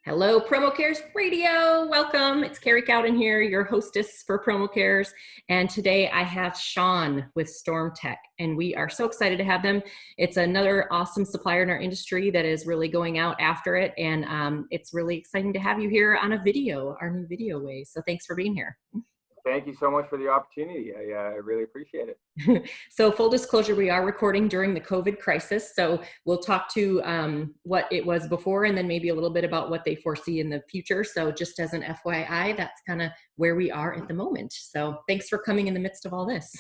Hello, Promo Cares Radio. Welcome. It's Karie Cowden here, your hostess for Promo Cares. And today I have Sean with Stormtech, and we are so excited to have them. It's another awesome supplier in our industry that is really going out after it. And it's really exciting to have you here on a video, our new video way. So thanks for being here. Thank you so much for the opportunity. I really appreciate it. So full disclosure, we are recording during the COVID crisis. So we'll talk to what it was before and then maybe a little bit about what they foresee in the future. So just as an FYI, that's kind of where we are at the moment. So thanks for coming in the midst of all this.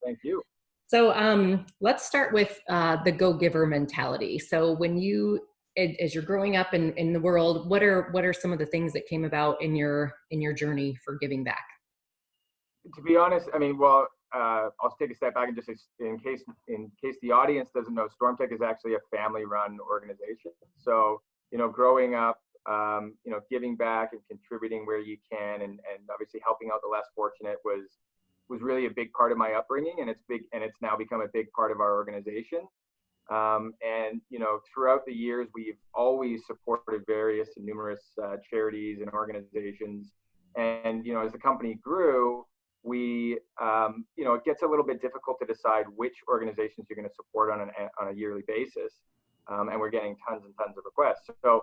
Thank you. So let's start with the go-giver mentality. So when you, as you're growing up in the world, what are some of the things that came about in your journey for giving back? To be honest, I mean, well, I'll take a step back and just in case the audience doesn't know, Stormtech is actually a family-run organization. So, growing up, giving back and contributing where you can, and obviously helping out the less fortunate was really a big part of my upbringing, and it's now become a big part of our organization. Throughout the years, we've always supported various and numerous charities and organizations, and as the company grew, it gets a little bit difficult to decide which organizations you're going to support on a yearly basis. And we're getting tons and tons of requests. So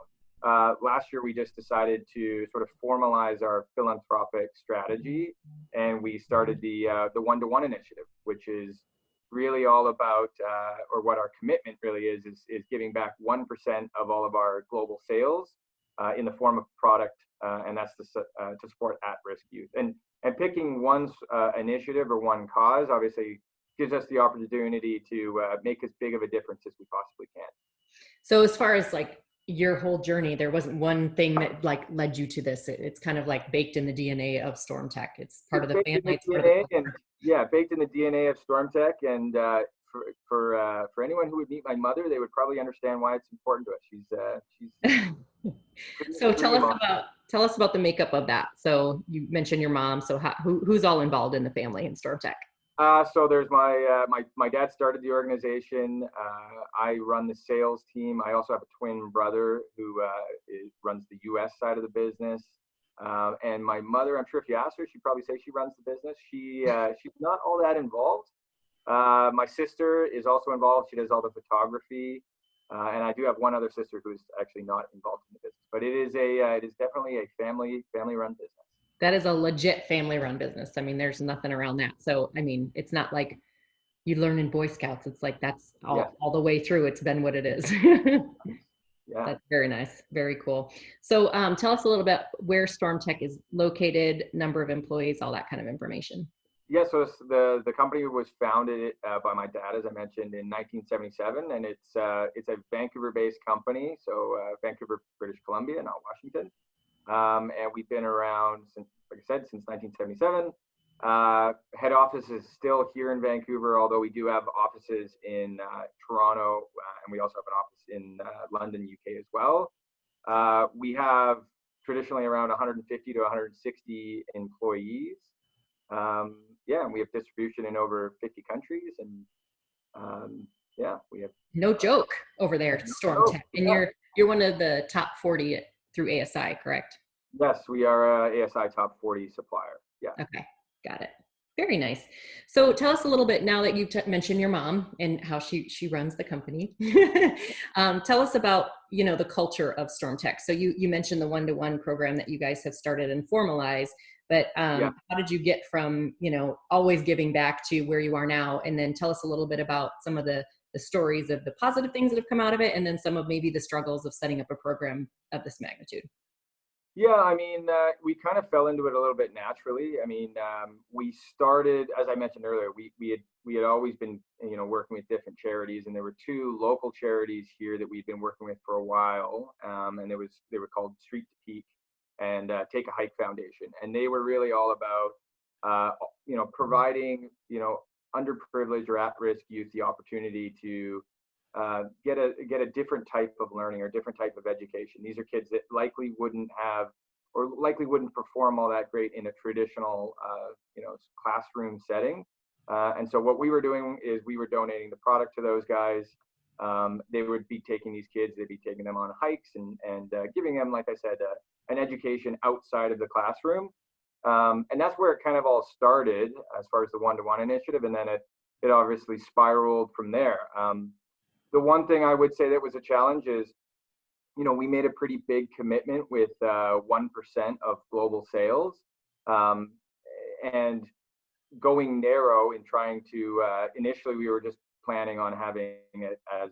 last year, we just decided to sort of formalize our philanthropic strategy. And we started the one-to-one initiative, which is really all about, or what our commitment really is giving back 1% of all of our global sales in the form of product. And that's to support at-risk youth. And picking one initiative or one cause obviously gives us the opportunity to make as big of a difference as we possibly can. So as far as like your whole journey, there wasn't one thing that like led you to this. It's kind of like baked in the DNA of Stormtech. It's part of the family. Baked in the DNA of Stormtech. And for anyone who would meet my mother, they would probably understand why it's important to us. She's So tell us about the makeup of that. So you mentioned your mom. So who's all involved in the family in Stormtech? So there's my dad started the organization. I run the sales team. I also have a twin brother who runs the U.S. side of the business. And my mother, I'm sure if you ask her, she'd probably say she runs the business. She's not all that involved. My sister is also involved. She does all the photography. And I do have one other sister who's actually not involved in the business, but it is definitely a family-run business. That is a legit family-run business. I mean, there's nothing around that. So, I mean, it's not like you learn in Boy Scouts. It's like that's all the way through. It's been what it is. Yeah. That's very nice. Very cool. So tell us a little bit where Stormtech is located, number of employees, all that kind of information. Yeah, so the company was founded by my dad, as I mentioned, in 1977, and it's a Vancouver-based company, so Vancouver, British Columbia, not Washington. And we've been around since 1977. Head office is still here in Vancouver, although we do have offices in Toronto, and we also have an office in London, UK as well. We have traditionally around 150 to 160 employees. And we have distribution in over 50 countries, and we have no joke over there at Stormtech. And you're one of the top 40 through ASI, correct? Yes, we are a ASI top 40 supplier. Yeah. Okay, got it. Very nice. So tell us a little bit, now that you've mentioned your mom and how she runs the company. Tell us about the culture of Stormtech. So you mentioned the one-to-one program that you guys have started and formalized. But how did you get from, always giving back to where you are now? And then tell us a little bit about some of the stories of the positive things that have come out of it, and then some of maybe the struggles of setting up a program of this magnitude. Yeah, I mean, we kind of fell into it a little bit naturally. I mean, we started, as I mentioned earlier, we had always been, working with different charities, and there were two local charities here that we'd been working with for a while, and they were called Street to Peak and Take a Hike Foundation, and they were really all about, providing, underprivileged or at-risk youth the opportunity to get a different type of learning or different type of education. These are kids that likely wouldn't perform all that great in a traditional, classroom setting. And so what we were doing is we were donating the product to those guys. they would be taking these kids, they'd be taking them on hikes and giving them, like I said, an education outside of the classroom. And that's where it kind of all started as far as the one-to-one initiative. And then it obviously spiraled from there. The one thing I would say that was a challenge is, we made a pretty big commitment with 1% of global sales. And going narrow in trying to, initially we were just planning on having it as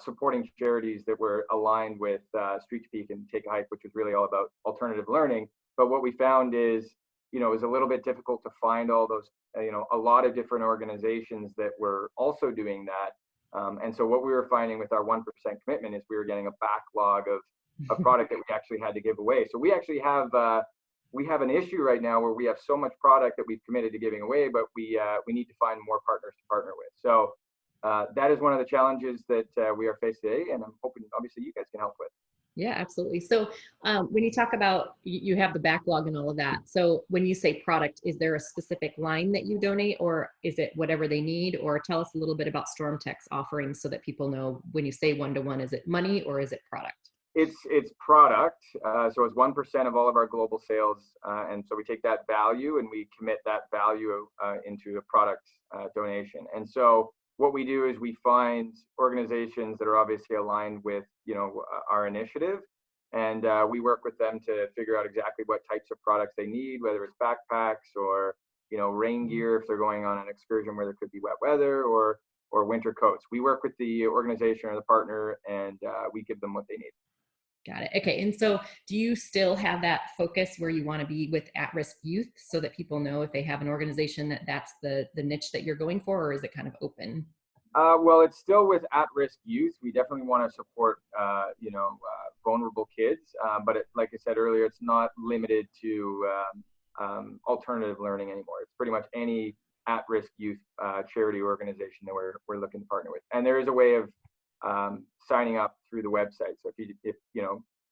supporting charities that were aligned with Street to Peak and Take a Hike, which was really all about alternative learning. But what we found is, it was a little bit difficult to find all those, a lot of different organizations that were also doing that. And so what we were finding with our 1% commitment is we were getting a backlog of a product that we actually had to give away. So we actually have an issue right now where we have so much product that we've committed to giving away, but we need to find more partners to partner with. So that is one of the challenges that we are faced today, and I'm hoping obviously you guys can help with. Yeah, absolutely. So when you talk about, you have the backlog and all of that. So when you say product, is there a specific line that you donate, or is it whatever they need? Or tell us a little bit about Stormtech's offerings so that people know when you say one-to-one, is it money or is it product? It's product. So it's 1% of all of our global sales. And so we take that value and we commit that value into a product donation. And so what we do is we find organizations that are obviously aligned with, our initiative, and we work with them to figure out exactly what types of products they need, whether it's backpacks or, rain gear if they're going on an excursion where there could be wet weather, or winter coats. We work with the organization or the partner, and we give them what they need. Got it. Okay. And so do you still have that focus where you want to be with at-risk youth so that people know if they have an organization that's the niche that you're going for, or is it kind of open? Well, it's still with at-risk youth. We definitely want to support, vulnerable kids. But like I said earlier, it's not limited to alternative learning anymore. It's pretty much any at-risk youth charity organization that we're looking to partner with. And there is a way of signing up through the website. So if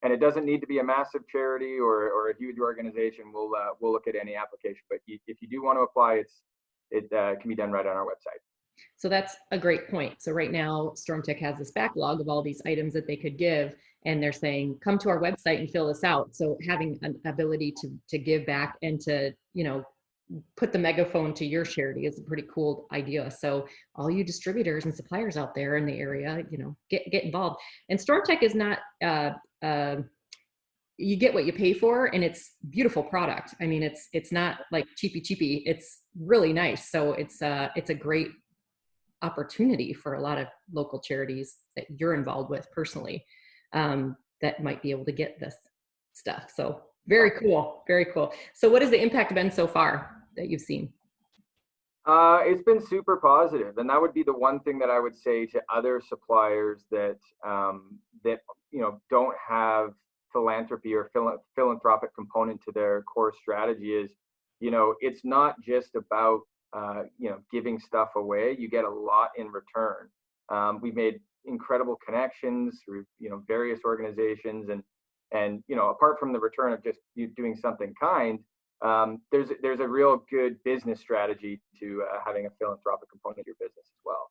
and it doesn't need to be a massive charity or a huge organization. We'll look at any application. But if you do want to apply, it can be done right on our website. So that's a great point. So right now, Stormtech has this backlog of all these items that they could give, and they're saying, come to our website and fill this out. So having an ability to give back and to, put the megaphone to your charity is a pretty cool idea. So all you distributors and suppliers out there in the area, get involved. And Stormtech is not, you get what you pay for, and it's beautiful product. I mean, it's not like cheapy. It's really nice. So it's a great opportunity for a lot of local charities that you're involved with personally, that might be able to get this stuff. So very cool. Very cool. So what has the impact been so far that you've seen? It's been super positive, and that would be the one thing that I would say to other suppliers that don't have philanthropy or philanthropic component to their core strategy is, it's not just about giving stuff away. You get a lot in return. We've made incredible connections through various organizations, and apart from the return of just you doing something kind, there's a real good business strategy to having a philanthropic component of your business as well.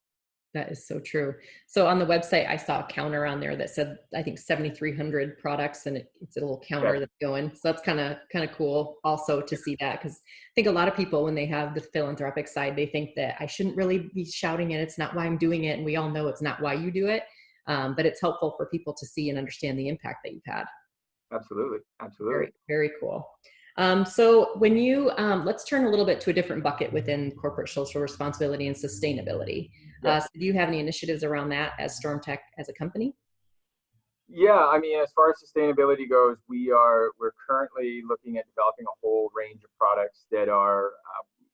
That is so true. So on the website, I saw a counter on there that said, I think 7,300 products, and it's a little counter that's going. So that's kind of cool also to see that, because I think a lot of people, when they have the philanthropic side, they think that I shouldn't really be shouting it. It's not why I'm doing it. And we all know it's not why you do it. But it's helpful for people to see and understand the impact that you've had. Absolutely. Very, very cool. So when you, let's turn a little bit to a different bucket within corporate social responsibility and sustainability. So do you have any initiatives around that as Stormtech as a company? Yeah, I mean, as far as sustainability goes, we're currently looking at developing a whole range of products that are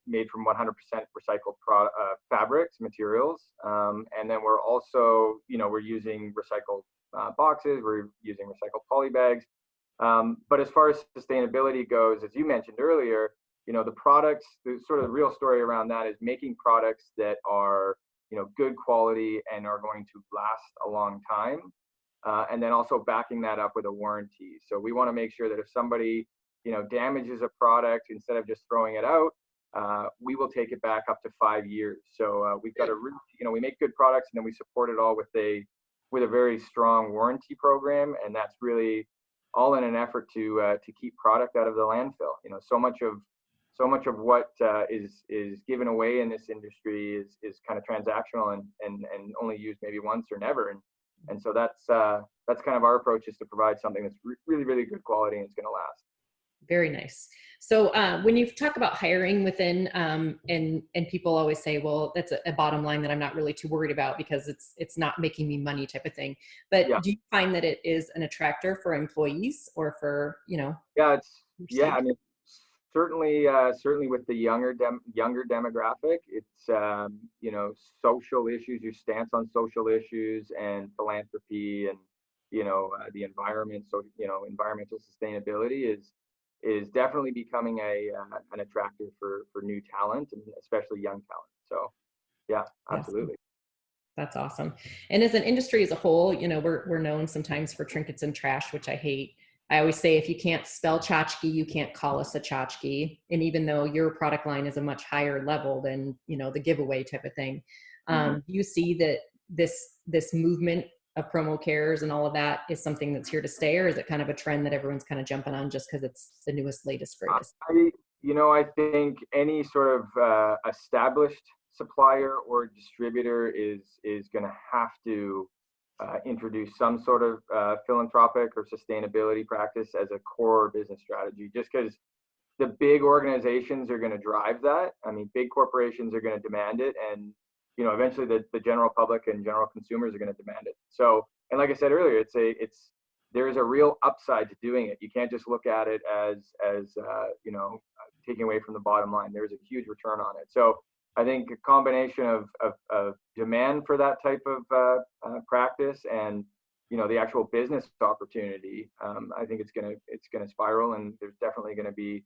made from 100% recycled fabrics, materials. And then we're also, we're using recycled boxes, we're using recycled poly bags. But as far as sustainability goes, as you mentioned earlier, the products, the sort of the real story around that is making products that are, good quality and are going to last a long time. And then also backing that up with a warranty. So we want to make sure that if somebody, damages a product, instead of just throwing it out, we will take it back up to 5 years. So we've got a really, we make good products, and then we support it all with a very strong warranty program, and that's really all in an effort to keep product out of the landfill. So much of what is given away in this industry is kind of transactional and only used maybe once or never. And so that's kind of our approach, is to provide something that's really, really good quality and it's going to last. Very nice. So when you talk about hiring within, and people always say, well, that's a bottom line that I'm not really too worried about because it's not making me money type of thing. But Yeah. do you find that it is an attractor for employees or for, Yeah, I mean, certainly with the younger demographic, it's social issues, your stance on social issues and philanthropy and the environment. So environmental sustainability is definitely becoming an attractor for new talent, and especially young talent. So yeah, absolutely. That's awesome. And as an industry as a whole, we're known sometimes for trinkets and trash, which I hate. I always say, if you can't spell tchotchke, you can't call us a tchotchke. And even though your product line is a much higher level than, the giveaway type of thing, do you see that this movement of promo cares and all of that is something that's here to stay, or is it kind of a trend that everyone's kind of jumping on just because it's the newest, latest, greatest? I think any sort of established supplier or distributor is going to have to introduce some sort of philanthropic or sustainability practice as a core business strategy, just because the big organizations are going to drive that. I mean, big corporations are going to demand it, and eventually the general public and general consumers are going to demand it. So, and like I said earlier, there is a real upside to doing it. You can't just look at it as taking away from the bottom line. There's a huge return on it. So I think a combination of demand for that type of practice and the actual business opportunity, I think it's gonna spiral, and there's definitely going to be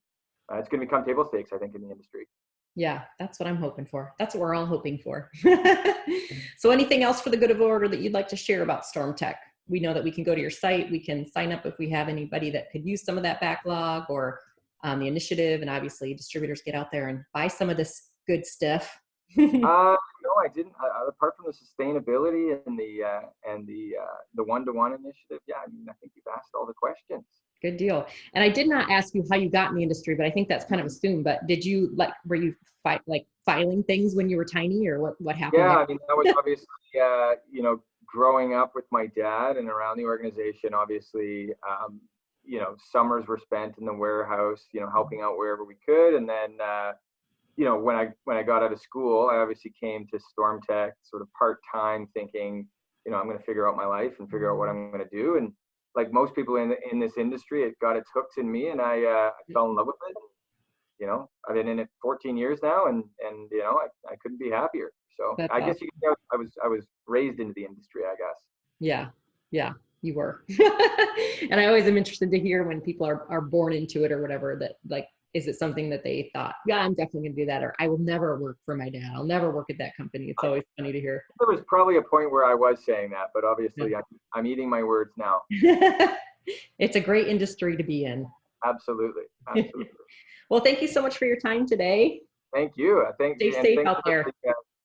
it's going to become table stakes, I think, in the industry. Yeah, that's what I'm hoping for. That's what we're all hoping for. So anything else for the good of order that you'd like to share about Stormtech? We know that we can go to your site. We can sign up if we have anybody that could use some of that backlog or the initiative. And obviously distributors, get out there and buy some of this good stuff. No, I didn't. Apart from the sustainability and the one-to-one initiative, yeah, I mean, I think you've asked all the questions. Good deal. And I did not ask you how you got in the industry, but I think that's kind of assumed. But were you filing things when you were tiny, or what happened? Yeah, there? I mean, that was obviously, growing up with my dad and around the organization, obviously, summers were spent in the warehouse, helping out wherever we could. And then, when I got out of school, I obviously came to Stormtech sort of part-time, thinking, I'm going to figure out my life and figure out what I'm going to do. And like most people in this industry, it got its hooks in me, and I fell in love with it. I've been in it 14 years now, and I couldn't be happier. So That's I guess awesome. I was raised into the industry, I guess. Yeah, you were. And I always am interested to hear when people are born into it or whatever, that is it something that they thought, yeah, I'm definitely going to do that, or I will never work for my dad. I'll never work at that company. It's always funny to hear. There was probably a point where I was saying that, but obviously I'm eating my words now. It's a great industry to be in. Absolutely. Well, thank you so much for your time today. Thank you. Stay safe out there.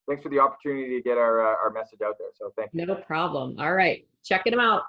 Thanks for the opportunity to get our message out there. So thank you. No problem. All right. Check it out.